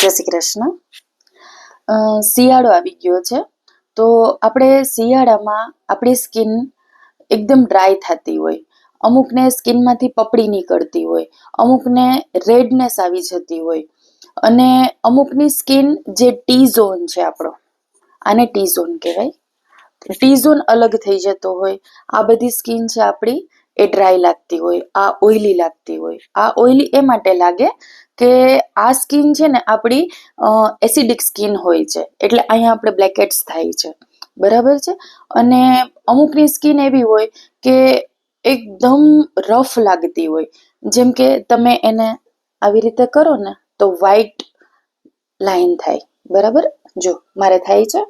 જય શ્રી કૃષ્ણ. શિયાળો આવી ગયો છે, તો આપણે શિયાળામાં આપણી સ્કિન એકદમ ડ્રાય થતી હોય, અમુકને સ્કિનમાંથી પપડી નીકળતી હોય, અમુકને રેડનેસ આવી જતી હોય, અને અમુકની સ્કિન જે ટી ઝોન છે આપણો, આને ટી ઝોન કહેવાય, ટી ઝોન અલગ થઈ જતો હોય. આ બધી સ્કિન છે આપણી એ ડ્રાય લાગતી હોય, આ ઓઇલી લાગતી હોય. આ ઓઇલી એ માટે લાગે કે આ સ્કિન છે ને આપણી એસિડિક સ્કિન હોય છે, એટલે અહીંયા આપણે બ્લેકહેડ્સ થાય છે, બરાબર છે. અને અમુકની સ્કિન એવી હોય કે એકદમ રફ લાગતી હોય, જેમ કે તમે એને આવી રીતે કરો ને તો વ્હાઈટ લાઈન થાય, બરાબર. જો મારે થાય છે,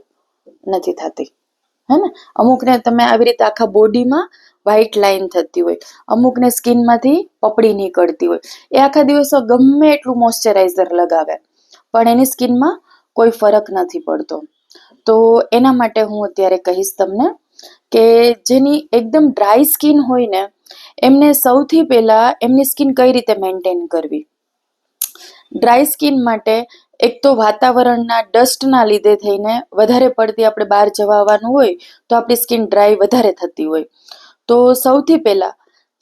નથી થતી, હે ને. અમુકને તમે આવી રીતે આખા બોડીમાં વ્હાઈટ લાઈન થતી હોય, અમુકને સ્કિનમાંથી પપડી નીકળતી હોય. એ આખા દિવસો ગમે એટલું મોઇશ્ચરાઇઝર લગાવે પણ એની સ્કિનમાં કોઈ ફરક નથી પડતો. તો એના માટે હું અત્યારે કહીશ તમને કે જેની એકદમ ડ્રાય સ્કિન હોય ને એમને સૌથી પહેલા એમની સ્કિન કઈ રીતે મેન્ટેન કરવી. ડ્રાય સ્કિન માટે એક તો વાતાવરણના ડસ્ટના લીધે થઈને વધારે પડતી આપણે બહાર જવા આવવાનું હોય તો આપણી સ્કિન ડ્રાય વધારે થતી હોય. તો સૌથી પહેલા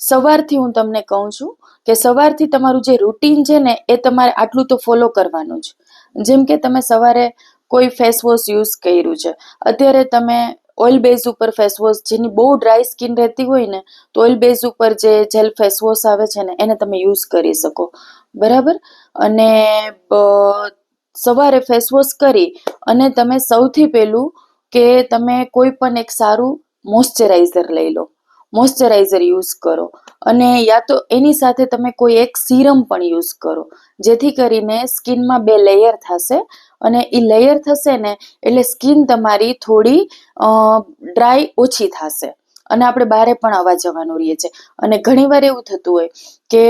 સવારથી હું તમને કહું છું કે સવારથી તમારું જે રૂટીન છે ને એ તમારે આટલું તો ફોલો કરવાનું જ. જેમ કે તમે સવારે કોઈ ફેસ વોશ યુઝ કર્યું છે, અત્યારે તમે ઓઇલ બેઝ ઉપર ફેસ વોશ, જેની બહુ ડ્રાય સ્કિન રહેતી હોય ને તો ઓઇલ બેઝ ઉપર જે જેલ ફેસ વોશ આવે છે ને એને તમે યુઝ કરી શકો, બરાબર. અને સવારે ફેસ વોશ કરી અને તમે સૌથી પહેલું કે તમે કોઈ પણ એક સારું મોઇશ્ચરાઇઝર લઈ લો, મોઇશ્ચરાઇઝર યુઝ કરો, અને યા તો એની સાથે તમે કોઈ એક સિરમ પણ યુઝ કરો, જેથી કરીને સ્કિનમાં 2 લેયર થશે. અને એ લેયર થશે ને એટલે સ્કિન તમારી થોડી ડ્રાય ઓછી થશે. અને આપણે બહારે પણ આવવા જવાનું રહીએ છીએ, અને ઘણીવાર એવું થતું હોય કે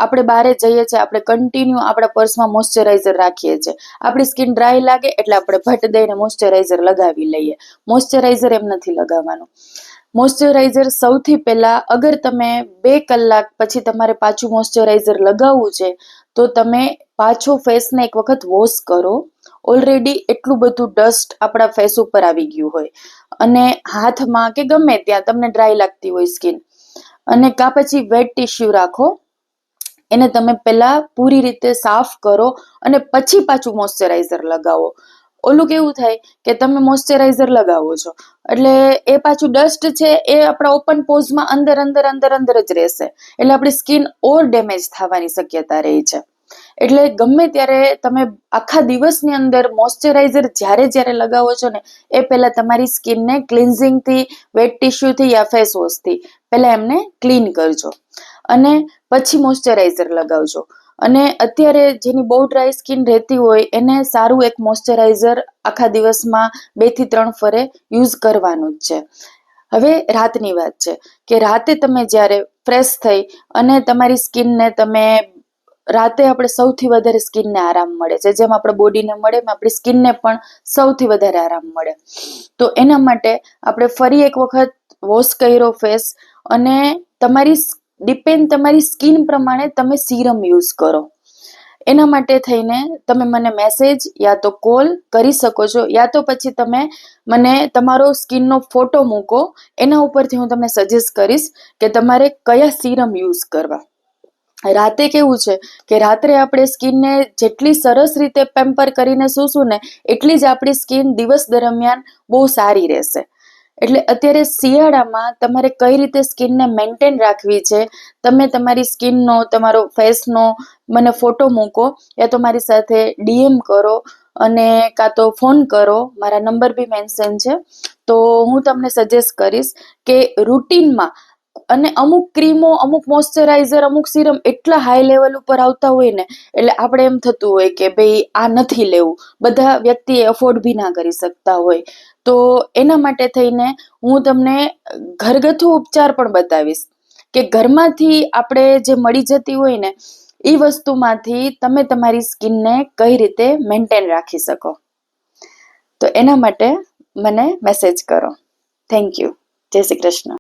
આપણે બહારે જઈએ છીએ, આપણે કન્ટિન્યુ આપણા પર્સમાં મોઇશ્ચરાઇઝર રાખીએ છીએ, આપણી સ્કિન ડ્રાય લાગે એટલે આપણે ભટ દઈને મોઇશ્ચરાઇઝર લગાવી લઈએ. મોઇશ્ચરાઇઝર એમ નથી લગાવવાનું. મોઇશ્ચરાઇઝર સૌથી પહેલાં અગર તમે 2 કલાક પછી તમારે પાછું મોઇશ્ચરાઇઝર લગાવવું છે તો તમે પાછો ફેસને એક વખત વોશ કરો. ઓલરેડી એટલું બધું ડસ્ટ આપણા ફેસ ઉપર આવી ગયું હોય, અને હાથમાં કે ગમે ત્યાં તમને ડ્રાય લાગતી હોય સ્કિન, અને કાં પછી વેટ ટિશ્યુ રાખો, એને તમે પહેલાં પૂરી રીતે સાફ કરો અને પછી પાછું મોઇશ્ચરાઇઝર લગાવો. ઓલું કેવું થાય કે તમે મોઇશ્ચરાઇઝર લગાવો છો એટલે એ પાછું ડસ્ટ છે એ આપણા ઓપન પોઝમાં અંદર જ રહેશે, એટલે આપણી સ્કિન ઓર ડેમેજ થવાની શક્યતા રહે છે. એટલે ગમે ત્યારે તમે આખા દિવસની અંદર મોઇશ્ચરાઇઝર જ્યારે લગાવો છો ને એ પહેલાં તમારી સ્કિનને ક્લિન્ઝિંગથી, વેટ ટિશ્યુથી યા ફેસ વોશથી પહેલાં એમને ક્લીન કરજો અને પછી મોઇશ્ચરાઇઝર લગાવજો. અને અત્યારે જેની બહુ ડ્રાય સ્કિન રહેતી હોય એને સારું એક મોઇશ્ચરાઇઝર આખા દિવસમાં 2 થી 3 ફરે યુઝ કરવાનું જ છે. હવે રાતની વાત છે કે રાતે તમે જ્યારે ફ્રેશ થઈ અને તમારી સ્કિનને તમે રાતે આપણે સૌથી વધારે સ્કિનને આરામ મળે છે, જેમ આપણા બોડીને મળે એમ આપણી સ્કિનને પણ સૌથી વધારે આરામ મળે. તો એના માટે આપણે ફરી એક વખત વોશ કર્યો ફેસ, અને તમારી સ્કિન પ્રમાણે તમે સિરમ યુઝ કરો. એના માટે થઈને તમે મને મેસેજ યા તો કોલ કરી શકો છો, યા તો પછી તમે મને તમારો સ્કિનનો ફોટો મૂકો, એના ઉપરથી હું તમને સજેસ્ટ કરીશ કે તમારે કયા સિરમ યુઝ કરવા. રાતે કેવું છે કે રાત્રે આપણે સ્કિનને જેટલી સરસ રીતે પેમ્પર કરીને સૂશું ને એટલી જ આપણી સ્કિન દિવસ દરમિયાન બહુ સારી રહેશે. એટલે અત્યારે શિયાળામાં તમારે કઈ રીતે સ્કિનને મેન્ટેન રાખવી છે, તમે તમારી સ્કિનનો, તમારો ફેસનો મને ફોટો મૂકો, યા તો મારી સાથે DM કરો અને કાં તો ફોન કરો, મારા નંબર બી મેન્શન છે. તો હું તમને સજેસ્ટ કરીશ કે રૂટીનમાં, અને અમુક ક્રીમો, અમુક મોઇશ્ચરાઇઝર, અમુક સિરમ એટલા હાઈ લેવલ ઉપર આવતા હોય ને એટલે આપણે એમ થતું હોય કે ભાઈ આ નથી લેવું, બધા વ્યક્તિ એફોર્ડ બી ના કરી શકતા હોય. તો એના માટે થઈને હું તમને ઘરગથ્થુ ઉપચાર પણ બતાવીશ કે ઘરમાંથી આપણે જે મળી જતી હોય ને એ વસ્તુમાંથી તમે તમારી સ્કિનને કઈ રીતે મેન્ટેન રાખી શકો. તો એના માટે મને મેસેજ કરો. Thank you. જય શ્રી કૃષ્ણ.